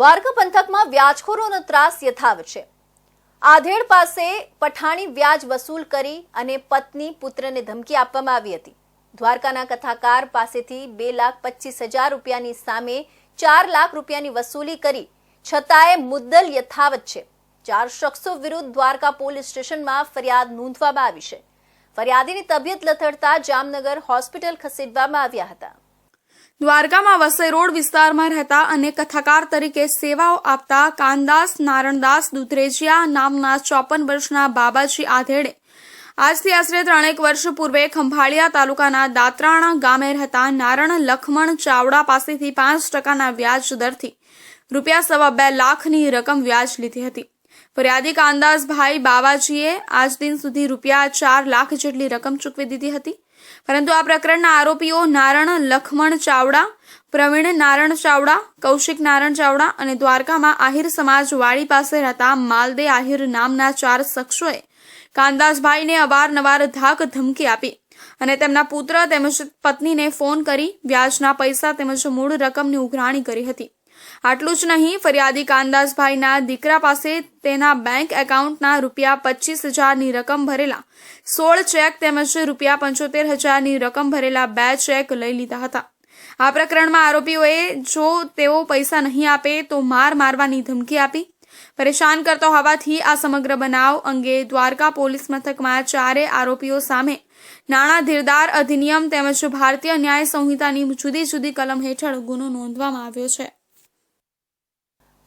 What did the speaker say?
દ્વારકા પંથકમાં વ્યાજખોરોનો ત્રાસ યથાવત છે। આધેડ પાસે પઠાણી વ્યાજ વસૂલ કરી અને પત્ની પુત્રને ધમકી આપવામાં આવી હતી। દ્વારકાના કથાકાર પાસેથી 2,25,000 રૂપિયાની સામે 4 લાખ રૂપિયાની વસૂલી કરી છતાંય મુદ્દલ યથાવત છે। 4 શખ્સો વિરુદ્ધ દ્વારકા પોલીસ સ્ટેશનમાં ફરિયાદ નોંધવામાં આવી છે। ફરિયાદીની તબિયત લથડતા જામનગર હોસ્પિટલ ખસેડવામાં આવ્યા હતા। દ્વારકામાં વસઈ રોડ વિસ્તારમાં રહેતા અને કથાકાર તરીકે સેવાઓ આપતા કાનદાસ નારણદાસ દુધરેજિયા નામના 54 વર્ષના બાબાજી આધેડે આજથી આશરે 3 વર્ષ પૂર્વે ખંભાળિયા તાલુકાના દાત્રાણા ગામે રહેતા નારણ લખમણ ચાવડા પાસેથી 5% વ્યાજ દરથી ₹2.25 લાખની રકમ વ્યાજ લીધી હતી। ફરિયાદી કાનદાસભાઈ બાબાજીએ આજ દિન સુધી ₹4 લાખ જેટલી રકમ ચૂકવી દીધી હતી। પરંતુ આ પ્રકરણના આરોપીઓ નારણ લખમણ ચાવડા, પ્રવીણ નારણ ચાવડા, કૌશિક નારણ ચાવડા અને દ્વારકામાં આહિર સમાજ વાડી પાસે રહેતા માલદે આહિર નામના 4 શખ્સોએ કાનદાસભાઈને અવારનવાર ધાક ધમકી આપી અને તેમના પુત્ર તેમજ પત્નીને ફોન કરી વ્યાજના પૈસા તેમજ મૂળ રકમની ઉઘરાણી કરી હતી। આટલું જ નહીં, ફરિયાદી કાનદાસભાઈના દીકરા પાસે તેના બેંક એકાઉન્ટના ₹25,000ની રકમ ભરેલા 16 ચેક તેમજ ₹75,000ની રકમ ભરેલા 2 ચેક લઈ લીધા હતા। આ પ્રકરણમાં આરોપીઓએ જો તેઓ પૈસા નહીં આપે તો મારવાની ધમકી આપી પરેશાન કરતો હોવાથી આ સમગ્ર બનાવ અંગે દ્વારકા પોલીસ મથકમાં 4 આરોપીઓ સામે નાણાં ધીરદાર અધિનિયમ તેમજ ભારતીય ન્યાય સંહિતાની જુદી જુદી કલમ હેઠળ ગુનો નોંધવામાં આવ્યો છે।